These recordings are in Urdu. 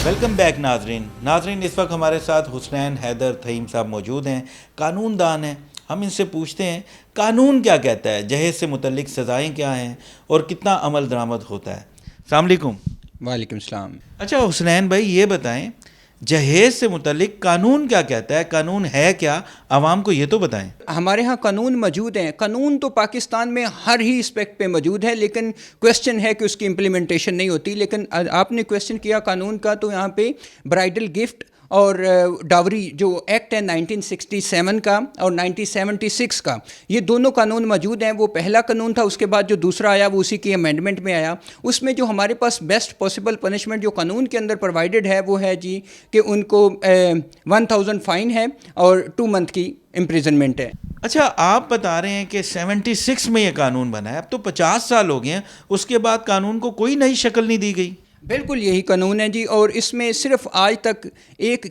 ویلکم بیک ناظرین اس وقت ہمارے ساتھ حسنین حیدر تھیم صاحب موجود ہیں، قانون دان ہیں. ہم ان سے پوچھتے ہیں قانون کیا کہتا ہے، جہیز سے متعلق سزائیں کیا ہیں اور کتنا عمل درآمد ہوتا ہے. السلام علیکم. وعلیکم السلام. اچھا حسنین بھائی یہ بتائیں جہیز سے متعلق قانون کیا کہتا ہے، قانون ہے کیا، عوام کو یہ تو بتائیں. ہمارے ہاں قانون موجود ہیں. قانون تو پاکستان میں ہر ہی اسپیکٹ پہ موجود ہے، لیکن کویسچن ہے کہ اس کی امپلیمنٹیشن نہیں ہوتی. لیکن آپ نے کویسچن کیا قانون کا، تو یہاں پہ برائڈل گفٹ اور ڈاوری جو ایکٹ ہے 1967 کا اور 1976 کا، یہ دونوں قانون موجود ہیں. وہ پہلا قانون تھا، اس کے بعد جو دوسرا آیا وہ اسی کی امینڈمنٹ میں آیا. اس میں جو ہمارے پاس بیسٹ پاسبل پنشمنٹ جو قانون کے اندر پرووائڈڈ ہے وہ ہے جی کہ ان کو 1000 فائن ہے اور 2 منتھ کی امپریزنمنٹ ہے. اچھا آپ بتا رہے ہیں کہ 76 میں یہ قانون بنا ہے، اب تو 50 سال ہو گئے ہیں، اس کے بعد قانون کو کوئی نئی شکل نہیں دی گئی. بالکل یہی قانون ہے جی. اور اس میں صرف آج تک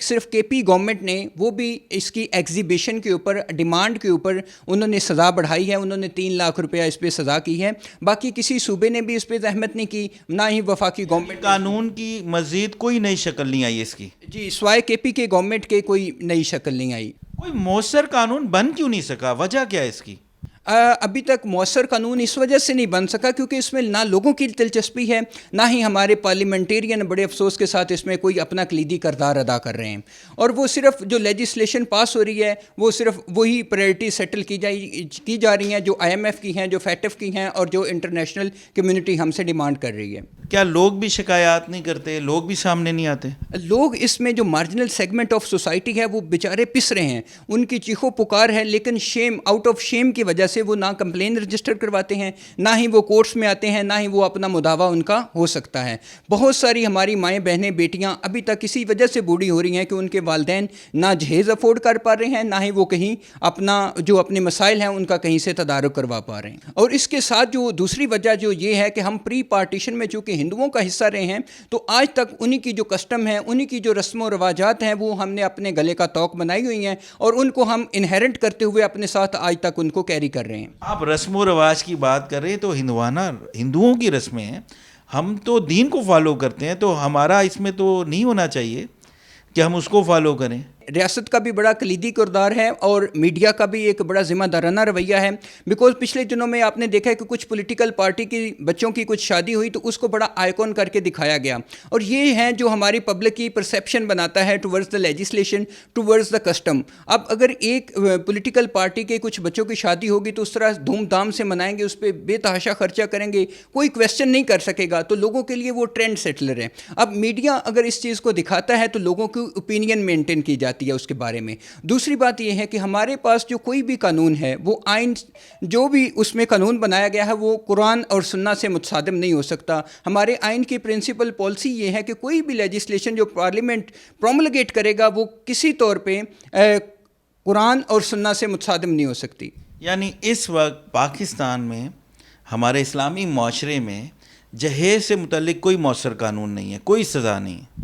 صرف کے پی گورنمنٹ نے، وہ بھی اس کی ایگزیبیشن کے اوپر، ڈیمانڈ کے اوپر انہوں نے سزا بڑھائی ہے. انہوں نے 3 لاکھ روپیہ اس پہ سزا کی ہے. باقی کسی صوبے نے بھی اس پہ زحمت نہیں کی، نہ ہی وفاقی گورنمنٹ. قانون کی مزید کوئی نئی شکل نہیں آئی اس کی جی، سوائے کے پی کے گورنمنٹ کے کوئی نئی شکل نہیں آئی. کوئی مؤثر قانون بن کیوں نہیں سکا، وجہ کیا ہے اس کی؟ ابھی تک مؤثر قانون اس وجہ سے نہیں بن سکا کیونکہ اس میں نہ لوگوں کی دلچسپی ہے، نہ ہی ہمارے پارلیمنٹیرین بڑے افسوس کے ساتھ اس میں کوئی اپنا کلیدی کردار ادا کر رہے ہیں. اور وہ صرف جو لیجسلیشن پاس ہو رہی ہے وہ صرف وہی پرائرٹی سیٹل کی جا رہی ہیں جو IMF کی ہیں، جو FATF کی ہیں، اور جو انٹرنیشنل کمیونٹی ہم سے ڈیمانڈ کر رہی ہے. کیا لوگ بھی شکایات نہیں کرتے، لوگ بھی سامنے نہیں آتے؟ لوگ اس میں جو مارجنل سیگمنٹ آف سوسائٹی ہے وہ بیچارے پس رہے ہیں، ان کی چیخو پکار ہے، لیکن شیم، آؤٹ آف شیم کی وجہ سے وہ نہ کمپلین رجسٹر کرواتے ہیں، نہ ہی وہ کورٹس میں آتے ہیں، نہ ہی وہ اپنا مداوع ان کا ہو سکتا ہے. بہت ساری ہماری مائیں بہنیں بیٹیاں ابھی تک اسی وجہ سے بوڑھی ہو رہی ہیں کہ ان کے والدین نہ جہیز افورڈ کر پا رہے ہیں، نہ ہی وہ کہیں اپنا جو اپنے مسائل ہیں ان کا کہیں سے تدارک کروا پا رہے ہیں. اور اس کے ساتھ جو دوسری وجہ جو یہ ہے کہ ہم پری پارٹیشن میں چونکہ ہندوؤں کا حصہ رہے ہیں، تو آج تک انہی کی جو کسٹم ہے، انہی کی جو رسم و رواجات ہیں، وہ ہم نے اپنے گلے کا توق بنائی ہوئی ہیں اور ان کو ہم انہیرنٹ کرتے ہوئے اپنے ساتھ آج تک ان کو کیری کر رہے ہیں. آپ رسم و رواج کی بات کر رہے ہیں تو ہندوؤں کی رسمیں ہیں، ہم تو دین کو فالو کرتے ہیں، تو ہمارا اس میں تو نہیں ہونا چاہیے کہ ہم اس کو فالو کریں. ریاست کا بھی بڑا کلیدی کردار ہے اور میڈیا کا بھی ایک بڑا ذمہ دارانہ رویہ ہے. بیکاز پچھلے دنوں میں آپ نے دیکھا ہے کہ کچھ پولیٹیکل پارٹی کی بچوں کی کچھ شادی ہوئی تو اس کو بڑا آئیکن کر کے دکھایا گیا، اور یہ ہے جو ہماری پبلک کی پرسیپشن بناتا ہے towards the legislation, towards the custom. اب اگر ایک پولیٹیکل پارٹی کے کچھ بچوں کی شادی ہوگی تو اس طرح دھوم دھام سے منائیں گے، اس پہ بے تحاشا خرچہ کریں گے، کوئی کویسچن نہیں کر سکے گا، تو لوگوں کے لیے وہ ٹرینڈ سیٹلر ہے. اب میڈیا اگر اس چیز کو دکھاتا ہے تو لوگوں کی اوپینین مینٹین کی جاتی ہے اس کے بارے میں. دوسری بات یہ ہے کہ ہمارے پاس جو کوئی بھی قانون ہے، وہ آئین جو بھی اس میں قانون بنایا گیا ہے وہ قرآن اور سنت سے متصادم نہیں ہو سکتا. ہمارے آئین کی پرنسپل پالیسی یہ ہے کہ کوئی بھی لیجسلیشن جو پارلیمنٹ پرومولگیٹ کرے گا وہ کسی طور پہ قرآن اور سنت سے متصادم نہیں ہو سکتی. یعنی اس وقت پاکستان میں، ہمارے اسلامی معاشرے میں جہیز سے متعلق کوئی مؤثر قانون نہیں ہے، کوئی سزا نہیں ہے.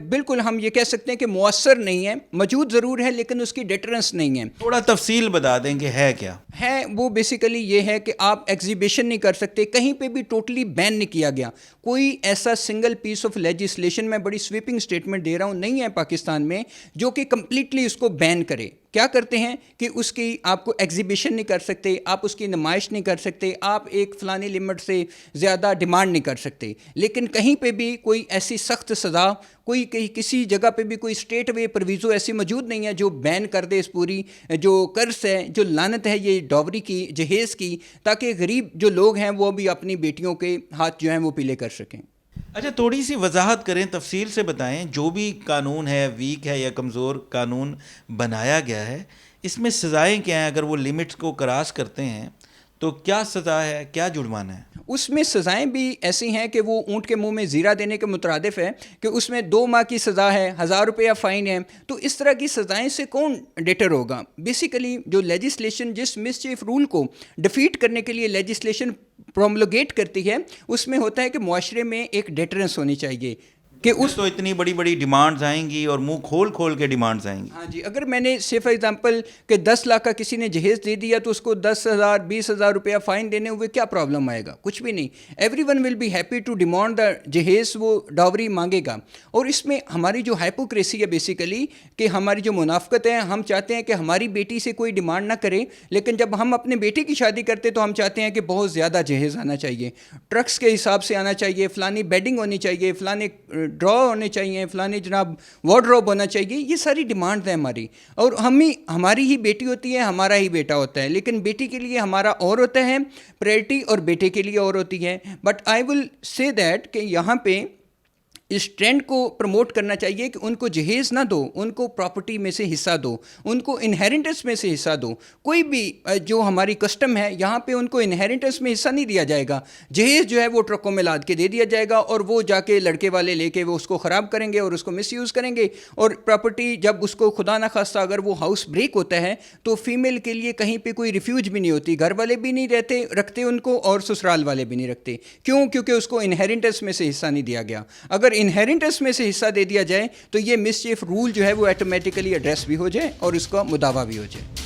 بالکل ہم یہ کہہ سکتے ہیں کہ مؤثر نہیں ہے، موجود ضرور ہے لیکن اس کی ڈیٹرنس نہیں ہے. تھوڑا تفصیل بتا دیں کہ ہے کیا ہے. وہ بیسیکلی یہ ہے کہ آپ ایگزیبیشن نہیں کر سکتے، کہیں پہ بھی ٹوٹلی بین نہیں کیا گیا. کوئی ایسا سنگل پیس آف لیجسلیشن، میں بڑی سویپنگ سٹیٹمنٹ دے رہا ہوں، نہیں ہے پاکستان میں جو کہ کمپلیٹلی اس کو بین کرے. کیا کرتے ہیں کہ اس کی آپ کو ایگزیبیشن نہیں کر سکتے، آپ اس کی نمائش نہیں کر سکتے، آپ ایک فلانی لمٹ سے زیادہ ڈیمانڈ نہیں کر سکتے. لیکن کہیں پہ بھی کوئی ایسی سخت سزا، کوئی کسی جگہ پہ بھی کوئی اسٹیٹ وے پرویزو ایسی موجود نہیں ہے جو بین کر دے اس پوری جو قرض ہے، جو لعنت ہے یہ ڈاوری کی، جہیز کی، تاکہ غریب جو لوگ ہیں وہ بھی اپنی بیٹیوں کے ہاتھ جو ہیں وہ پیلے کر سکیں. اچھا تھوڑی سی وضاحت کریں، تفصیل سے بتائیں، جو بھی قانون ہے، ویک ہے یا کمزور قانون بنایا گیا ہے، اس میں سزائیں کیا ہیں؟ اگر وہ لمٹس کو کراس کرتے ہیں تو کیا سزا ہے، کیا جرمانہ ہے؟ اس میں سزائیں بھی ایسی ہیں کہ وہ اونٹ کے منہ میں زیرہ دینے کے مترادف ہے کہ اس میں 2 ماہ کی سزا ہے، 1000 روپیہ فائن ہے. تو اس طرح کی سزائیں سے کون ڈیٹر ہوگا؟ بیسیکلی جو لیجسلیشن جس مسچیف رول کو ڈیفیٹ کرنے کے لیے لیجسلیشن پرومولگیٹ کرتی ہے، اس میں ہوتا ہے کہ معاشرے میں ایک ڈیٹرنس ہونی چاہیے. کہ اس تو اتنی بڑی بڑی ڈیمانڈز آئیں گی اور منہ کھول کھول کے ڈیمانڈز آئیں گی. ہاں جی، اگر میں نے سے فار ایگزامپل کہ 10 لاکھ کا کسی نے جہیز دے دیا تو اس کو 10,000 20,000 روپیہ فائن دینے ہوئے کیا پرابلم آئے گا؟ کچھ بھی نہیں. Everyone will be happy to demand the جہیز، وہ ڈاوری مانگے گا. اور اس میں ہماری جو ہائپوکریسی ہے بیسیکلی کہ ہماری جو منافقت ہے، ہم چاہتے ہیں کہ ہماری بیٹی سے کوئی ڈیمانڈ نہ کرے، لیکن جب ہم اپنے بیٹے کی شادی کرتے تو ہم چاہتے ہیں کہ بہت زیادہ جہیز آنا چاہیے، ٹرکس کے حساب سے آنا چاہیے، فلانی بیڈنگ ہونی چاہیے، فلانے ڈرا ہونے چاہیے، فلانے جناب وارڈروب ہونا چاہیے. یہ ساری ڈیمانڈ ہے ہماری، اور ہماری ہی بیٹی ہوتی ہے، ہمارا ہی بیٹا ہوتا ہے، لیکن بیٹی کے لیے ہمارا اور ہوتا ہے پریورٹی اور بیٹے کے لیے اور ہوتی ہے. بٹ آئی ول سے دیٹ کہ یہاں پہ اس ٹرینڈ کو پروموٹ کرنا چاہیے کہ ان کو جہیز نہ دو، ان کو پراپرٹی میں سے حصہ دو، ان کو انہیرنٹنس میں سے حصہ دو. کوئی بھی جو ہماری کسٹم ہے یہاں پہ ان کو انہیرنٹنس میں حصہ نہیں دیا جائے گا. جہیز جو ہے وہ ٹرکوں میں لاد کے دے دیا جائے گا، اور وہ جا کے لڑکے والے لے کے وہ اس کو خراب کریں گے اور اس کو مس یوز کریں گے. اور پراپرٹی جب اس کو خدا نہ خواستہ اگر وہ ہاؤس بریک ہوتا ہے تو فیمیل کے لیے کہیں پہ کوئی ریفیوج بھی نہیں ہوتی، گھر والے بھی نہیں رکھتے ان کو، اور سسرال والے بھی نہیں رکھتے. کیوں؟ کیونکہ اس کو انہیرنٹنس میں سے حصہ نہیں دیا گیا. اگر انہیرنٹنس میں سے حصہ دے دیا جائے تو یہ مس چیف رول جو ہے وہ آٹومیٹیکلی ایڈریس بھی ہو جائے اور اس کا مداوع بھی ہو جائے.